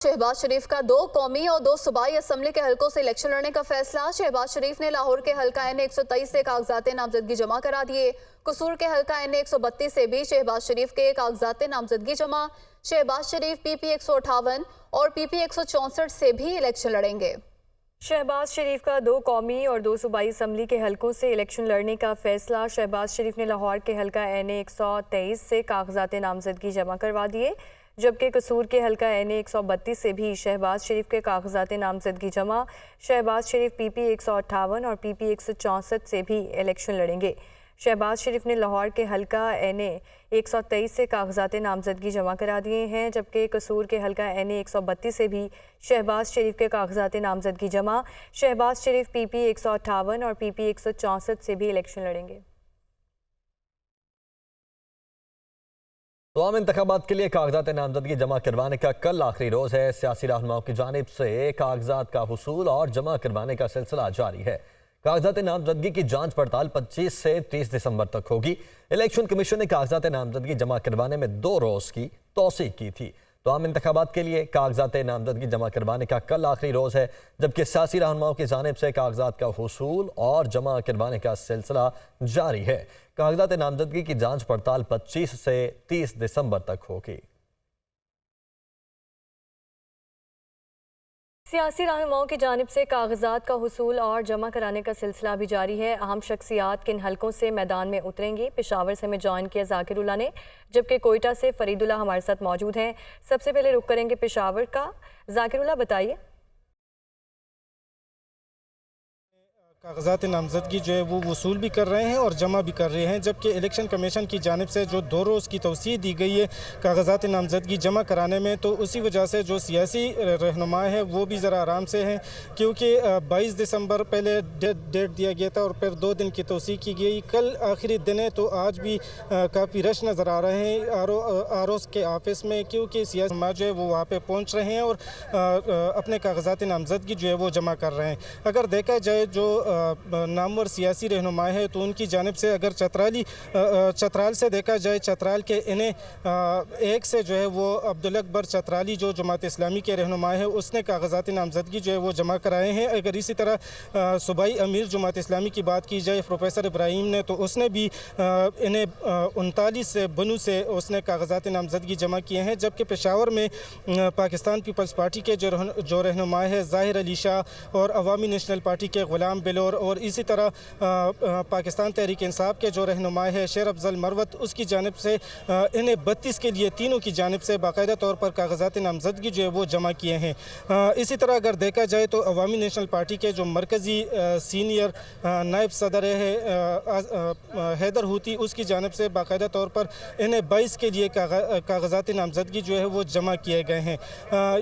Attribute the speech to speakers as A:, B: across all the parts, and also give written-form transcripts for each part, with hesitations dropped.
A: शहबाज शरीफ का 2 कौमी और 2 सूबाई असम्बली के हलकों से इलेक्शन लड़ने का फैसला। शहबाज शरीफ ने लाहौर के हलका एन 123 से कागजात नामजदगी जमा करा दिए। कसूर के हलका एन 132 से भी शहबाज शरीफ के कागजात नामजदगी जमा। शहबाज शरीफ PP 158 और PP 164 से भी इलेक्शन लड़ेंगे।
B: शहबाज शरीफ का 2 कौमी और 2 सूबाई असम्बली के हलकों से इलेक्शन लड़ने का फैसला। शहबाज शरीफ ने लाहौर के हलका NA 123 से कागजात नामजदगी जमा करवा दिए, जबकि कसूर के हलका NA 132 से भी शहबाज शरीफ के कागजात नामजदगी जमा। शहबाज शरीफ PP 158 और PP 164 से भी इलेक्शन लड़ेंगे। शहबाज शरीफ ने लाहौर के हलका NA 123 से कागजात नामजदगी जमा करा दिए हैं, जबकि कसूर के हलका NA 132 से भी शहबाज शरीफ के कागजात नामजदगी जमा। शहबाज शरीफ PP 158 और PP 164 से भी इलेक्शन लड़ेंगे।
C: तो आम इंतखाबात के लिए कागजात नामजदगी जमा करवाने का कल आखिरी रोज़ है। सियासी रहनुमाओं की जानिब से कागजात का हुसूल और जमा करवाने का सिलसिला जारी है। कागजात नामजदगी की जांच पड़ताल 25 से 30 दिसंबर तक होगी। इलेक्शन कमीशन ने कागजात नामजदगी जमा करवाने में 2 रोज़ की तौसीक की थी। तो आम इंतखाबात के लिए कागजात नामजदगी जमा करवाने का कल आखिरी रोज़ है, जबकि सियासी रहनुमाओं की जानिब से कागजात का हुसूल और जमा करवाने का सिलसिला जारी है। कागजात नामजदगी की जांच पड़ताल 25 से 30 दिसंबर तक होगी।
B: सियासी रहनुमाओं की जानिब से कागजात का हुसूल और जमा कराने का सिलसिला भी जारी है। अहम शख्सियात किन हलकों से मैदान में उतरेंगी? पेशावर से हमें ज्वाइन किया जाकिरुल्लाह ने, जबकि कोयटा से फरीदुल्लाह हमारे साथ मौजूद हैं। सबसे पहले रुख करेंगे पेशावर का। जाकिरुल्लाह, बताइए।
D: कागजात नामजदगी जो है वो वसूल भी कर रहे हैं और जमा भी कर रहे हैं, जबकि इलेक्शन कमीशन की जानिब से जो 2 रोज़ की तौसीह दी गई है कागजात नामजदगी जमा कराने में, तो उसी वजह से जो सियासी रहनुमा है वो भी ज़रा आराम से हैं, क्योंकि 22 दिसंबर पहले डेट दिया गया था और फिर 2 दिन की तौसीह की गई। कल आखिरी दिन है, तो आज भी काफ़ी रश नज़र आ रहे हैं आरोस के ऑफिस में, क्योंकि सियासी रहनुमा जो है वो वहाँ पर पहुँच रहे हैं और अपने कागजात नामजदगी जो है वो जमा कर रहे हैं। अगर देखा जाए जो नामवर सियासी रहनुमा है, तो उनकी जानिब से अगर चतराल से देखा जाए, चतराल के NA 1 से जो है वो अब्दुल अकबर चतराली जो जमात इस्लामी के रहनुमा है, उसने कागजात नामजदगी जो है वो जमा कराए हैं। अगर इसी तरह सूबाई अमीर जमात इस्लामी की बात की जाए प्रोफेसर इब्राहिम ने, तो उसने भी NA 39 से बनू से उसने कागजात नामजदगी जमा किए हैं। जबकि पेशावर में पाकिस्तान पीपल्स पार्टी के जो रहनुमा है ज़ाहिर अली शाह और अवामी नेशनल पार्टी के गुलाम बिलोर और इसी तरह पाकिस्तान तहरीक इंसाफ के जो रहनुमा है शेर अफजल मरवत, उसकी जानिब से NA 32 के लिए तीनों की जानिब से बाकायदा तौर पर कागजात नामजदगी जो है वो जमा किए हैं। इसी तरह अगर देखा जाए तो अवामी नेशनल पार्टी के जो मरकज़ी सीनियर नायब सदर है हैदर हूती, उसकी जानिब से बाकायदा तौर पर NA 22 के लिए कागजात नामजदगी जो है वो जमा किए गए हैं।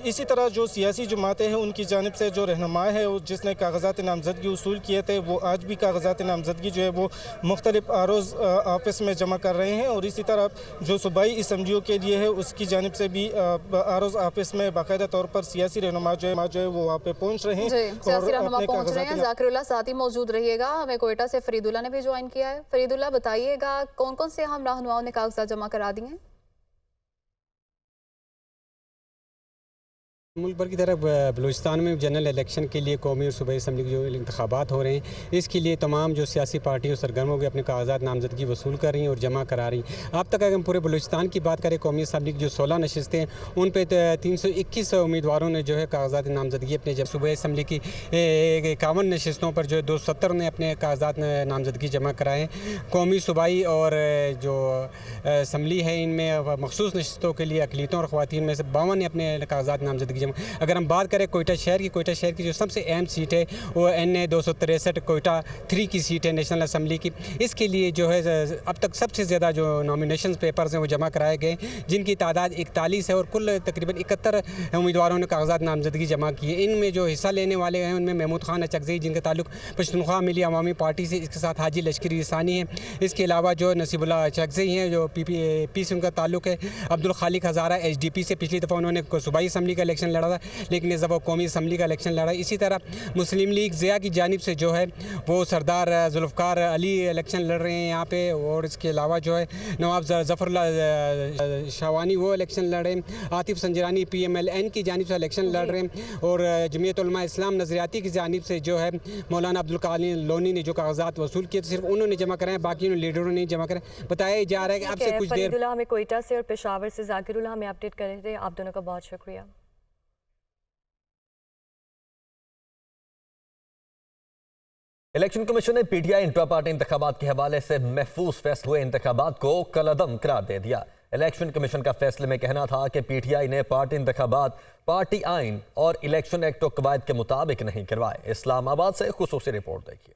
D: इसी तरह जो सियासी जमातें हैं उनकी जानिब से जो रहनुमा है जिसने कागजात नामजदगी वसूल किए थे, वो आज भी कागजात नामजदगी जो है वो मुख्तलिफ आरोज़ ऑफिस में जमा कर रहे हैं। और इसी तरह जो सूबाई असम्बलियों के लिए है उसकी जानिब से भी आरोज़ ऑफिस में बाकायदा तौर पर सियासी रहनुमा जो है वो वहाँ पे पहुँच रहे हैं।
A: सियासी रहनुमा पहुँच रहे हैं। जाकिरुल्लाह, साथ ही मौजूद रहिएगा। हमें कोयटा से फरीदुल्लाह ने भी ज्वाइन किया है। फरीदुल्लाह, बताइएगा कौन कौन से अहम रहनुमाओं ने कागजात जमा करा दिए हैं?
E: मुल्क भर की तरह बलूचिस्तान में जनरल इलेक्शन के लिए कौमी और सूबाई असम्बली के जो इंतखाबात हो रहे हैं, इसके लिए तमाम जो सियासी पार्टियों सरगर्म हो गए अपने कागजात नामजदगी वसूल कर रही हैं और जमा करा रही हैं। अब तक अगर हम पूरे बलूचिस्तान की बात करें, कौमी असम्बली की जो 16 नशस्तें हैं उन पर 321 उम्मीदवारों ने जो है कागजात नामजदगी अपने, जब सूबाई असम्बली की 51 नशस्तों पर जो है 270 ने अपने कागजात नामजदगी जमा कराए हैं। कौमी सूबाई और जो असम्बली है इनमें मखसूस नशस्तों के लिए अकलीतों और ख़वातीन में से 52 ने अपने कागजात नामजदगी। अगर हम बात करें कोयटा शहर की जो सबसे अहम सीट है वो NA 263 कोयटा 3 की सीट है नेशनल असम्बली की। इसके लिए जो है अब तक सबसे ज़्यादा जो नॉमिनेशन पेपर्स हैं वो जमा कराए गए, जिनकी तादाद 41 है और कुल तकरीबन 71 उम्मीदवारों ने कागजात नामजदगी जमा की है। इनमें जो हिस्सा लेने वाले हैं उनमें महमूद खान अचकज़ई जिनका ताल्लुक पश्तूनख्वा मिली अवामी पार्टी से, इसके साथ हाजी लश्करी रसानी है। इसके अलावा जो नसीबुल्लाह अचकज़ई हैं जो PPP से उनका ताल्लुक है। अब्दुल खालिक हज़ारा HDP से पिछली दफ़ा उन्होंने सूबाई असम्बली का इलेक्शन लड़ा था, लेकिन इस दफ़ा कौमी असम्बली का इलेक्शन लड़ा। इसी तरह मुस्लिम लीग ज़िया की जानिब से जो है वो सरदार जुल्फ़कार अली इलेक्शन लड़ रहे हैं यहाँ पे, और इसके अलावा जो है नवाब ज़फ़र शावानी वो इलेक्शन लड़ रहे हैं, आतिफ संजरानी PMLN की जानिब से इलेक्शन लड़ रहे हैं, और जमीयत उलमा इस्लाम नज़रियाती की जानिब से जो है मौलाना अब्दुल कादिर लोनी ने जो कागजात वसूल किए तो सिर्फ उन्होंने जमा कराए, बाकी लीडरों ने जमा कराए। बताया जा रहा है कि अब से कुछ देर
B: फरीदुल्लाह हमें कोयटा से और पेशावर से जाकिरुल्लाह हमें अपडेट कर रहे थे। आप दोनों का बहुत शुक्रिया।
C: इलेक्शन कमीशन ने PTI इंट्रा पार्टी इंतखाबात के हवाले से महफूज फैसले हुए इंतखाबात को कलअदम करार दे दिया। इलेक्शन कमीशन का फैसले में कहना था कि PTI ने पार्टी इंतखाबात पार्टी आइन और इलेक्शन एक्ट और कवायद के मुताबिक नहीं करवाए। इस्लामाबाद से खुसूसी रिपोर्ट देखिए।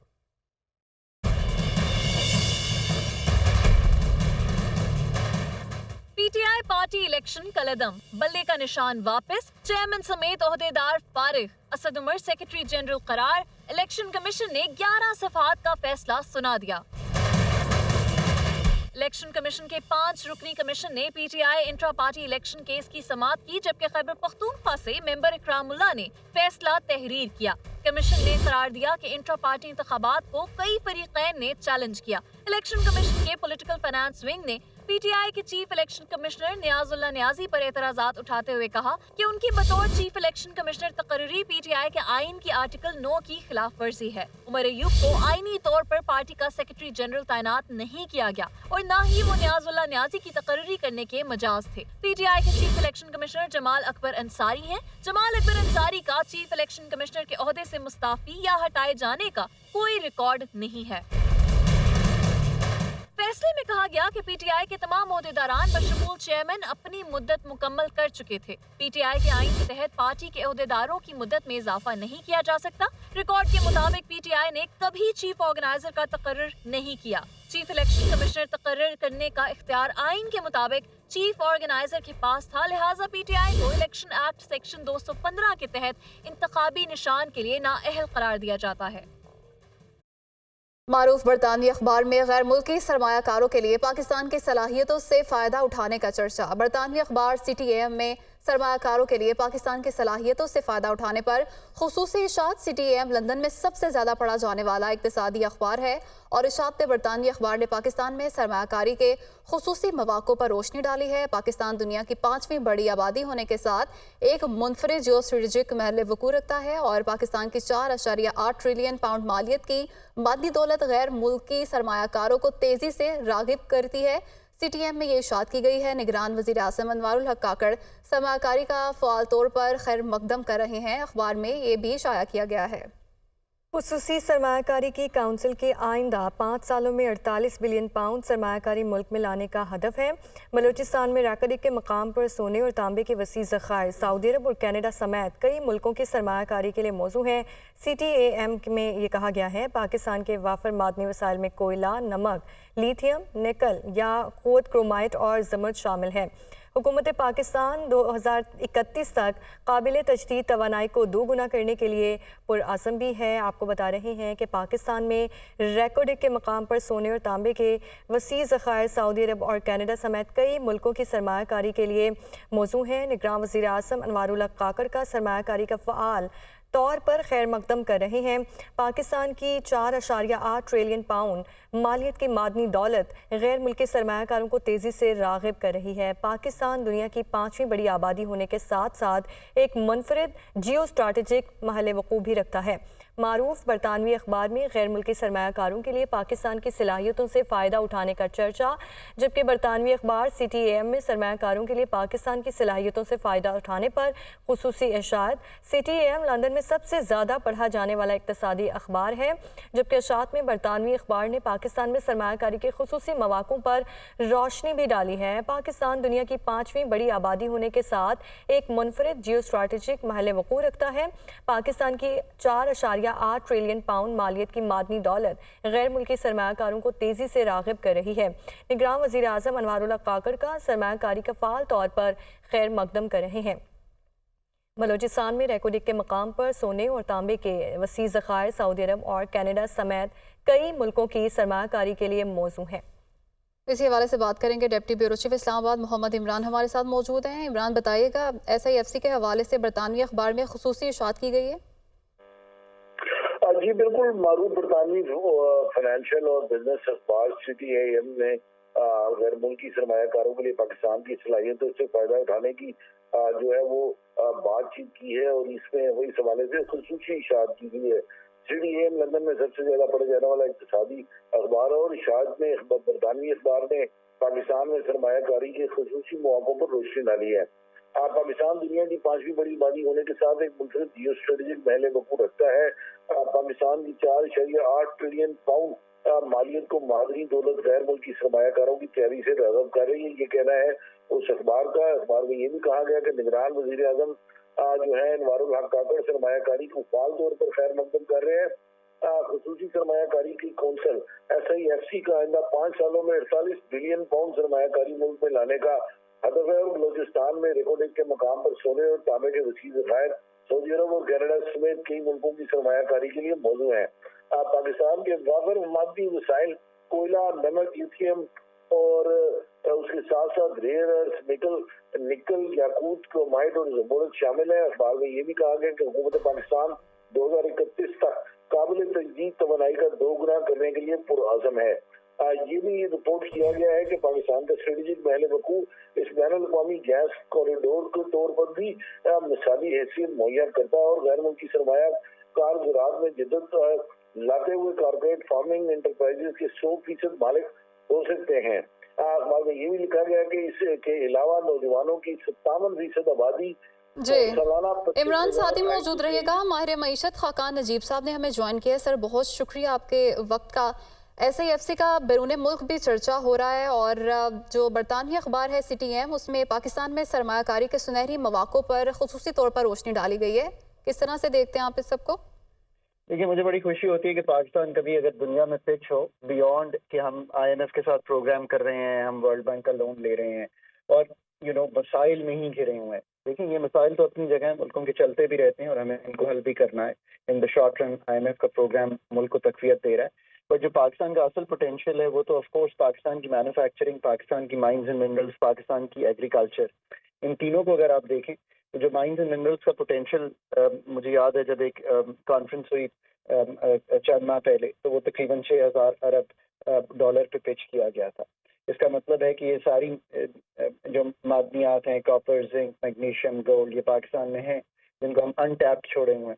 F: PTI पार्टी इलेक्शन कलअदम, बल्ले का निशान वापस, चेयरमैन समेत ओहदेदार फारिग, असद उमर सेक्रेटरी जनरल करार। इलेक्शन कमीशन ने 11 सफात का फैसला सुना दिया। इलेक्शन कमीशन के 5 रुकनी कमीशन ने PTI intra party election case की समाअत की, जबकि खैबर पख्तूनख्वा से मेंबर इकरामुल्लाह ने फैसला तहरीर किया। कमीशन ने करार दिया कि इंट्रा पार्टी इंतखाबात को कई फरीकैन ने चैलेंज किया। इलेक्शन कमीशन के पॉलिटिकल फाइनेंस विंग ने PTI के चीफ इलेक्शन कमिश्नर नियाजुल्लाह नियाजी पर एतराजात उठाते हुए कहा कि उनकी बतौर चीफ इलेक्शन कमिश्नर तकर्री PTI के आइन की आर्टिकल 9 की खिलाफ वर्जी है। उमर अयूब को आईनी तौर पर पार्टी का सेक्रेटरी जनरल तैनात नहीं किया गया और न ही वो नियाजुल्लाह नियाजी की तकर्री करने के मजाज थे। PTI के chief election commissioner Jamal Akbar Ansari हैं। जमाल अकबर अंसारी का चीफ इलेक्शन कमिश्नर के ओहदे से मुस्ताफी या हटाए जाने का कोई रिकॉर्ड नहीं है। फैसले में कहा गया कि PTI के तमाम ओहदेदारान बशमूल चेयरमैन अपनी मुद्दत मुकम्मल कर चुके थे। PTI के आइन के तहत पार्टी के ओहदेदारों की मुद्दत में इजाफा नहीं किया जा सकता। रिकॉर्ड के मुताबिक PTI ने कभी चीफ ऑर्गेनाइजर का तकर्रर नहीं किया। चीफ इलेक्शन कमिश्नर तकर्रर करने का इख्तियार आइन के मुताबिक चीफ ऑर्गेनाइजर के पास था, लिहाजा PTI को इलेक्शन एक्ट सेक्शन 215 के तहत इंतखाबी निशान के लिए नाअहल करार दिया जाता है।
A: मारूफ बरतानवी अखबार में गैर मुल्की सरमायाकारों के लिए पाकिस्तान की सलाहियतों से फ़ायदा उठाने का चर्चा। बरतानवी अखबार CTAM में सरमायाकारों के लिए पाकिस्तान की सलाहियतों से फ़ायदा उठाने पर खुसूसी इशात। CTAM लंदन में सबसे ज़्यादा पढ़ा जाने वाला इक़्तिसादी अखबार है और इशात में बरतानवी अखबार ने पाकिस्तान में सरमायाकारी के खुसूसी मौक़ों पर रोशनी डाली है। पाकिस्तान दुनिया की 5वीं बड़ी आबादी होने के साथ एक मुनफरिद जियो स्ट्रेटेजिक महल वक़ूअ रखता है और पाकिस्तान की 4.8 ट्रिलियन पाउंड मालियत की मादी दौलत गैर मुल्की सरमायाकारों को तेज़ी से राग़िब करती है। CTAM में ये इशात की गई है। निगरान वज़ीर आज़म अनवारुल हक काकड़ सरमायाकारी का फ़आल तौर पर खैर मकदम कर रहे हैं। अखबार में ये भी शाया किया गया है।
B: खुसूसी सरमायाकारी की काउंसिल के आइंदा 5 सालों में 48 बिलियन पाउंड सरमायाकारी मुल्क में लाने का हदफ है। बलूचिस्तान में रैकडिक के मकाम पर सोने और तांबे के वसी ज़खायर सऊदी अरब और कनाडा समेत कई मुल्कों की सरमायाकारी के लिए मौजू हैं। CTAM में ये कहा गया है पाकिस्तान के वाफर मादनी वसाइल में कोयला, नमक, लिथियम, निकल या क़ुव्वत क्रोमाइट और ज़मरद शामिल है। हुकूमत पाकिस्तान 2031 तक काबिल तजदीद तवानाई को 2 गुना करने के लिए पुरअज़म भी है। आपको बता रहे हैं कि पाकिस्तान में रैकॉर्ड के मकाम पर सोने और तांबे के वसी ज़खायर सऊदी अरब और कनाडा समेत कई मुल्कों की सरमायाकारी के लिए मौजू हैं। निगरान वज़ीर आज़म अनवारुल हक काकड़ का सरमायाकारी का फ़आल तौर पर खैर मकदम कर रहे हैं। पाकिस्तान की 4.8 ट्रिलियन पाउंड मालियत की मादनी दौलत गैर मुल्की सरमायाकारों को तेज़ी से राग़िब कर रही है। पाकिस्तान दुनिया की 5वीं बड़ी आबादी होने के साथ साथ एक मुनफरिद जियो स्ट्रैटेजिक महल वक़ूअ भी रखता है। मारूफ बरतानवी अखबार में गैर मुल्की सरमायाकारों के लिए पाकिस्तान की सलाहियतों से फ़ायदा उठाने का चर्चा, जबकि बरतानवी अखबार CTAM में सरमायाकारों के लिए पाकिस्तान की सलाहियतों से फ़ायदा उठाने पर खुसूसी इशात। CTAM लंदन में सबसे ज़्यादा पढ़ा जाने वाला इक़्तिसादी अखबार है, जबकि इशात में बरतानवी अखबार ने पाकिस्तान में सरमायाकारी के खुसूसी मौक़ों पर रोशनी भी डाली है। पाकिस्तान दुनिया की 5वीं बड़ी आबादी होने के साथ एक मुनफरिद जियो स्ट्रैटेजिक महल वक़ूअ रखता है। पाकिस्तान की 4.8 ट्रिलियन पाउंड मालियत की मादनी दौलत गैर मुल्की सरमायाकारों को तेज़ी से राग़िब कर रही है। निगरान वज़ीर आज़म अनवारुल हक काकड़ का सरमायाकारी का फ़आल तौर पर खैर मकदम कर रहे हैं। बलूचिस्तान में रैकोडिक के मकाम पर सोने और तांबे के वसी ज़खायर सऊदी अरब और कनाडा समेत कई मुल्कों की सरमायाकारी के लिए मौजू हैं।
A: इसी हवाले से बात करेंगे deputy bureau chief Islamabad Mohammad Imran हमारे साथ मौजूद हैं। इमरान, बताइएगा, SIFC के हवाले से बरतानवी अखबार में खुसूसी इशात की गई है।
G: जी बिल्कुल, मारूफ बरतानवी फाइनेंशियल और बिजनेस अखबार CTAM ने गैर मुल्की सरमायाकारों के लिए पाकिस्तान की सलाहियतों से फायदा उठाने की जो है वो बातचीत की है, और इसमें वही हवाले से खुसूसी इशात की गई है। CTAM लंदन में सबसे ज्यादा पढ़े जाने वाला इक्तिसादी अखबार है, और इशात में बरतानवी अखबार ने पाकिस्तान में सरमायाकारी के खुसूसी मौकों पर रोशनी डाली है। पाकिस्तान दुनिया की 5वीं बड़ी आबादी होने के साथ एक मुल्क जियो स्ट्रेटेजिक महल वकूफ रखता है। पाकिस्तान की 4.8 ट्रिलियन पाउंड मालियत को मादरी दौलत गैर मुल्की सरमायाकारों की तैयारी से राग़ब कर रही है, ये कहना है उस अखबार का। अखबार में ये भी कहा गया कि निगरान वज़ीर आज़म जो है अनवारुल हक काकड़ सरमायाकारी को फाल तौर पर खैर मकदम कर रहे हैं। खुसूसी सरमायाकारी की कौंसल SIFC का आइंदा 5 सालों में 48 बिलियन पाउंड सरमायाकारी मुल्क में लाने का हदफ है, और बलोचिस्तान में रिकॉर्ड के मकाम पर सोने और तांबे के वसीय ज़खायर सऊदी अरब और कनाडा समेत कई मुल्कों की सरमायाकारी के लिए मौजूद है। पाकिस्तान के वाफर मादी वसाइल कोयला, नमक, लिथियम और उसके साथ साथ रेयर अर्थ, निकल, याकूत, क्रोमाइट और ज़बरदस्त शामिल है। अखबार में ये भी कहा गया कि हुकूमत पाकिस्तान 2031 तक काबिल तजदीद तवानाई का 2 गुना करने के लिए पुरअज़म है। ये भी रिपोर्ट किया गया है कि पाकिस्तान का स्ट्रेटेजिक महल वकूफ इस बैनुल-अक़वामी गैस कॉरिडोर के तौर पर भी मिसाली हैसियत मुहैया करता है, और गैर मुल्की सरमायाकार ज़राअत में जिद्दत लाते हुए कॉर्पोरेट फार्मिंग एंटरप्राइजेज के 100% मालिक हो सकते हैं। अखबार में ये भी लिखा गया कि इसके अलावा नौजवानों की 57% आबादी
A: जी इमरान, साथ ही मौजूद रहिएगा। माहिर मईशत खाकान नजीब साहब ने हमें ज्वाइन किया। सर, बहुत शुक्रिया आपके वक्त का। SIFC का बैरून मुल्क भी चर्चा हो रहा है, और जो बरतानवी अखबार है CTAM, उसमें पाकिस्तान में सरमायाकारी के सुनहरी मौक़ों पर खुसूसी तौर पर रोशनी डाली गई है। किस तरह से देखते हैं आप इस सबको?
H: देखिए, मुझे बड़ी खुशी होती है कि पाकिस्तान कभी अगर दुनिया में पिच हो बियॉन्ड कि हम IMF के साथ प्रोग्राम कर रहे हैं, हम वर्ल्ड बैंक का लोन ले रहे हैं और मसाइल में ही घिरे हुए हैं। देखिए, ये मसाइल तो अपनी जगह मुल्कों के चलते भी रहते हैं और हमें इनको हल भी करना है। In the short run IMF का प्रोग्राम मुल्क को तक़वियत दे रहा है, पर जो पाकिस्तान का असल पोटेंशियल है वो तो ऑफ कोर्स पाकिस्तान की मैन्युफैक्चरिंग, पाकिस्तान की माइंस एंड मिनरल्स, पाकिस्तान की एग्रीकल्चर, इन तीनों को अगर आप देखें तो जो माइंस एंड मिनरल्स का पोटेंशियल, मुझे याद है जब एक कॉन्फ्रेंस हुई चंद माह पहले, तो वो तकरीबन 6,000 अरब डॉलर पे पिच किया गया था। इसका मतलब है कि ये सारी जो मादनियात हैं, कॉपर, जिंक, मैग्नीशियम, गोल्ड, ये पाकिस्तान में हैं, जिनको हम अनटैप्ड छोड़े हुए हैं।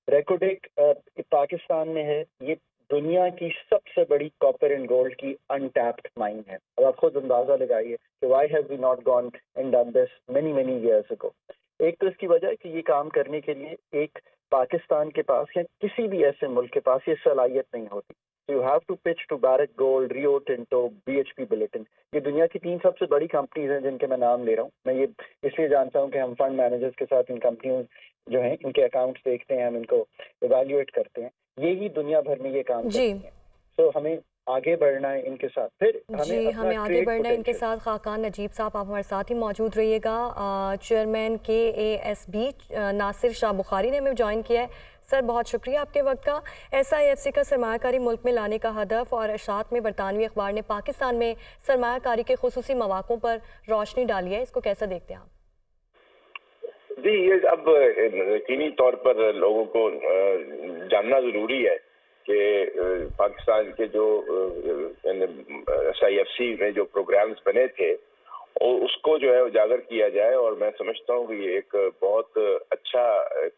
H: रेकोडेक पाकिस्तान में है, ये दुनिया की सबसे बड़ी कॉपर एंड गोल्ड की अनटैप्ड माइन है। अब आप खुद अंदाजा लगाइए कि why have we not gone and done this many years ago. एक तो इसकी वजह है कि ये काम करने के लिए एक पाकिस्तान के पास या किसी भी ऐसे मुल्क के पास ये सलाहियत नहीं होती। You have to pitch to Barrick Gold, Rio Tinto, BHP Billiton. ये दुनिया की 3 सबसे बड़ी कंपनीज हैं जिनके मैं नाम ले रहा हूँ। मैं ये इसलिए जानता हूँ कि हम फंड मैनेजर्स के साथ इन कंपनियों जो हैं इनके अकाउंट्स देखते हैं, हम इनको इवैल्यूएट करते हैं। यही दुनिया भर में ये काम करती हैं। सो हमें आगे बढ़ना है इनके साथ। फिर
B: हमें आगे बढ़ना है इनके साथ। खाकान नजीब साहब, आप हमारे साथ ही मौजूद रहिएगा। चेयरमैन KASB नासिर शाह बुखारी ने हमें ज्वाइन किया है। सर, बहुत शुक्रिया आपके वक्त का। SIFC का सरमायाकारी मुल्क में लाने का हदफ और इशात में बरतानवी अखबार ने पाकिस्तान में सरमायाकारी के खुसूसी मौक़ों पर रोशनी डाली है, इसको कैसा देखते हैं आप?
I: जी, ये अब यकीनी तौर पर लोगों को जानना ज़रूरी है कि पाकिस्तान के जो SIFC में जो प्रोग्राम्स बने थे और उसको जो है उजागर किया जाए, और मैं समझता हूँ कि ये एक बहुत अच्छा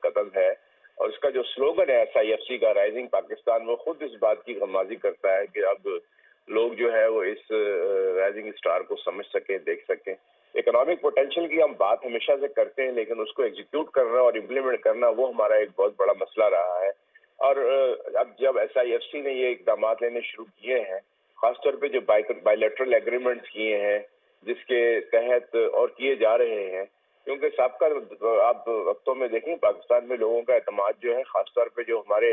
I: कदम है। और इसका जो स्लोगन है SIFC का, राइजिंग पाकिस्तान, वो खुद इस बात की गमाजी करता है कि अब लोग जो है वो इस राइजिंग स्टार को समझ सकें, देख सकें। इकोनॉमिक पोटेंशियल की हम बात हमेशा से करते हैं, लेकिन उसको एग्जीक्यूट करना और इम्प्लीमेंट करना वो हमारा एक बहुत बड़ा मसला रहा है। और अब जब SIFC ने ये इकदाम लेने शुरू किए हैं, खासतौर पे जो बायलैटरल एग्रीमेंट्स किए हैं जिसके तहत और किए जा रहे हैं, क्योंकि साबका आप वक्तों में देखें पाकिस्तान में लोगों का एतमाद जो है, खासतौर पे जो हमारे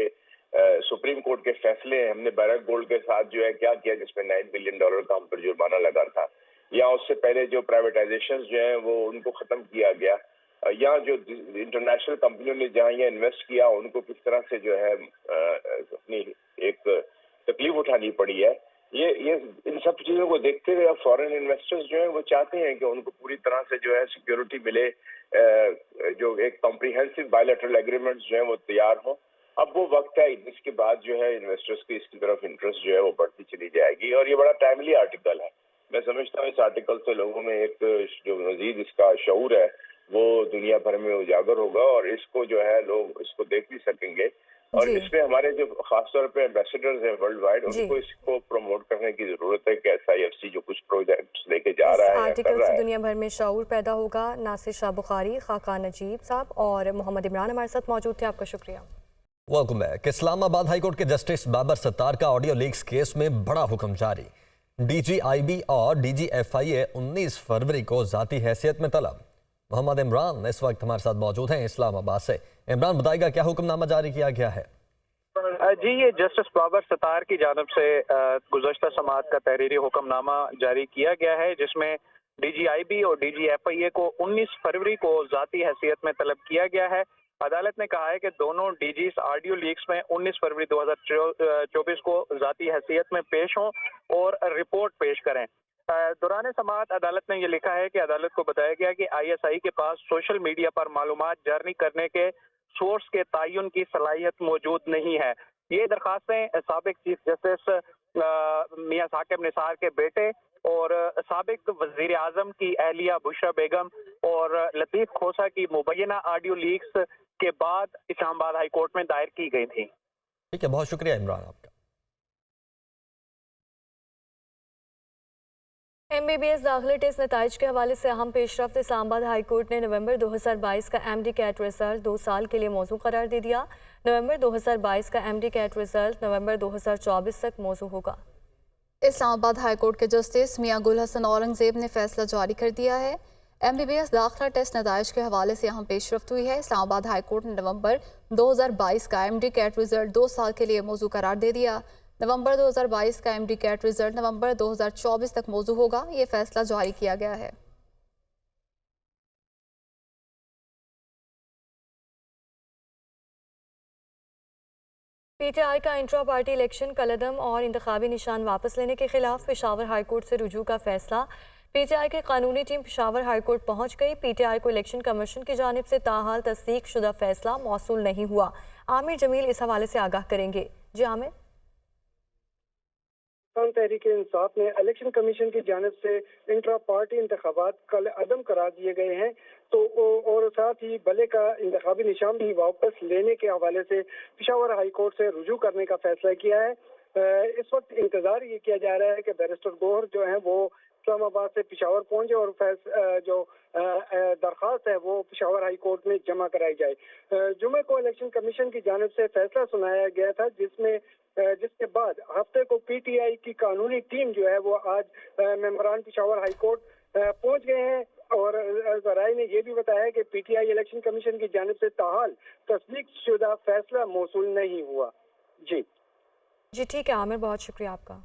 I: सुप्रीम कोर्ट के फैसले हैं, हमने बैरक गोल्ड के साथ जो है क्या किया जिसमें $9 बिलियन का हम पर जुर्माना लगा था, या उससे पहले जो प्राइवेटाइजेशन जो है वो उनको ख़त्म किया गया, या जो इंटरनेशनल कंपनियों ने जहाँ ये इन्वेस्ट किया उनको किस तरह से जो है अपनी एक तकलीफ उठानी पड़ी है, ये इन सब चीजों को देखते हुए अब फॉरेन इन्वेस्टर्स जो हैं वो चाहते हैं कि उनको पूरी तरह से जो है सिक्योरिटी मिले, जो एक कॉम्प्रिहेंसिव बायलैटरल एग्रीमेंट्स जो है वो तैयार हो। अब वो वक्त है जिसके बाद जो है इन्वेस्टर्स की इसकी तरफ इंटरेस्ट जो है वो बढ़ती चली जाएगी, और ये बड़ा टाइमली आर्टिकल है। मैं समझता हूँ इस आर्टिकल से लोगों में एक जो मजीद इसका शऊर है वो दुनिया भर में उजागर होगा, और इसको जो है लोग इसको देख भी सकेंगे, और इसमें हमारे जो खासतौर पे एम्बेसडर्स हैं वर्ल्ड वाइड, उनको इसको प्रमोट करने की जरूरत है कि SIFC जो कुछ प्रोजेक्ट्स लेके जा रहा है,
B: आर्टिकल से दुनिया भर में शऊर पैदा होगा। नासिर शाह बुखारी, खाका नजीब साहब और मोहम्मद इमरान हमारे साथ मौजूद थे, आपका शुक्रिया।
C: Welcome back. इस्लामाबाद हाईकोर्ट के जस्टिस बाबर सत्तार का ऑडियो लीक्स केस में बड़ा हुक्म जारी। DGIB और DGFIA 19 फरवरी को जाती हैसियत में तलब। मोहम्मद इमरान इस वक्त हमारे साथ मौजूद हैं इस्लामाबाद से। इमरान बताएगा क्या हुक्मनामा जारी किया गया है?
J: जी, ये जस्टिस बाबर सत्तार की जानिब से गुज़श्ता समाअत का तहरीरी हुक्मनामा जारी किया गया है, जिसमें DGIB और DGFIA को 19 फरवरी को जाती हैसियत में तलब किया गया है। अदालत ने कहा है कि दोनों DGs ऑडियो लीक्स में 19 फरवरी 2024 को जाती हैसियत में पेश हों और रिपोर्ट पेश करें। दौरान समाअत अदालत ने ये लिखा है कि अदालत को बताया गया कि ISI के पास सोशल मीडिया पर मालूमात जारी करने के सोर्स के तयन की सलाहियत मौजूद नहीं है। ये दरखास्तें साबिक चीफ जस्टिस मियां साकिब निसार के बेटे और साबिक वजीर आजम की अहलिया बुशरा बेगम और लतीफ खोसा की मुबैना ऑडियो लीक्स के बाद इस्लामाबाद हाई कोर्ट में दायर की गई थी।
C: ठीक है, बहुत शुक्रिया इमरान आपका।
B: MBBS दाखिले टेस्ट नताइज के हवाले से अहम पेशरफ्त। इस्लामाबाद हाई कोर्ट ने नवंबर 2022 का MD कैट रिजल्ट 2 साल के लिए मौजू करार दे दिया। नवंबर 2022 का MD कैट रिजल्ट नवंबर 2024 तक मौजू होगा।
A: इस्लामाबाद हाई कोर्ट के जस्टिस मियां गुल हसन औरंगजेब ने फैसला जारी कर दिया है। MBBS दाखिला टेस्ट नताइज के हवाले से अहम पेशरफ्त हुई है। इस्लामाबाद हाई कोर्ट ने नवंबर 2022 का MD कैट रिजल्ट 2 साल के लिए मौजू करार दे दिया। नवंबर 2022 का MD कैट रिजल्ट नवंबर 2024 तक मौजू होगा। ये फैसला जारी किया गया है।
B: PTI का इंट्रा पार्टी इलेक्शन कलदम और इंतखाबी निशान वापस लेने के खिलाफ पेशावर हाई कोर्ट से रुजू का फैसला। PTI की कानूनी टीम पेशावर हाई कोर्ट पहुंच गई। PTI को इलेक्शन कमीशन की जानिब से ताहाल तस्दीक शुदा फैसला मौसूल नहीं हुआ। आमिर जमील इस हवाले से आगाह करेंगे। जी आमिर।
K: तहरीक इंसाफ ने इलेक्शन कमीशन की जानिब से इंट्रा पार्टी इंतखाबात कल अदम करार दिए गए हैं, तो और साथ ही बले का इंतखाबी निशान भी वापस लेने के हवाले से पेशावर हाई कोर्ट से रुजू करने का फैसला किया है। इस वक्त इंतजार ये किया जा रहा है कि बैरिस्टर गोहर जो है वो इस्लामाबाद से पेशावर पहुंचे और जो दरख्वास्त है वो पेशावर हाई कोर्ट में जमा कराई जाए। जुमे को इलेक्शन कमीशन की जानिब से फैसला सुनाया गया था, जिसके बाद हफ्ते को PTI की कानूनी टीम जो है वो आज मेंबरान पेशावर हाई कोर्ट पहुंच गए हैं, और राय ने यह भी बताया है कि PTI इलेक्शन कमीशन की जानिब से ताहाल तस्दीक शुदा फैसला मौसूल नहीं हुआ। जी
B: ठीक है आमिर, बहुत शुक्रिया आपका।